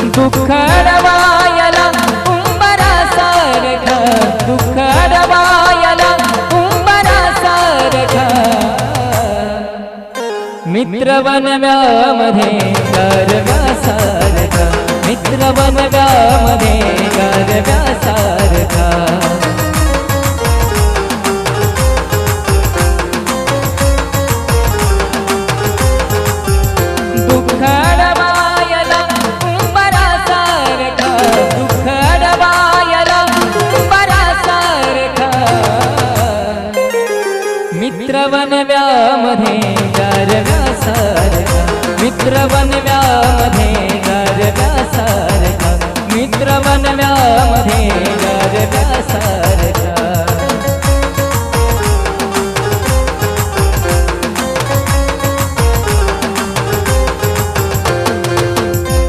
दुःख अडवायला उंबरासारखा, दुःख अडवायला उंबरासारखा, मित्र बनव्यामध्ये गारव्यासारखा, मित्र बनव्यामध्ये गारव्यासारखा. दुःख अडवायला उंबरासारखा, दुःख अडवायला उंबरासारखा, मित्र बनव्यामध्ये गारव्यासारखा, मित्र बनव्यामध्ये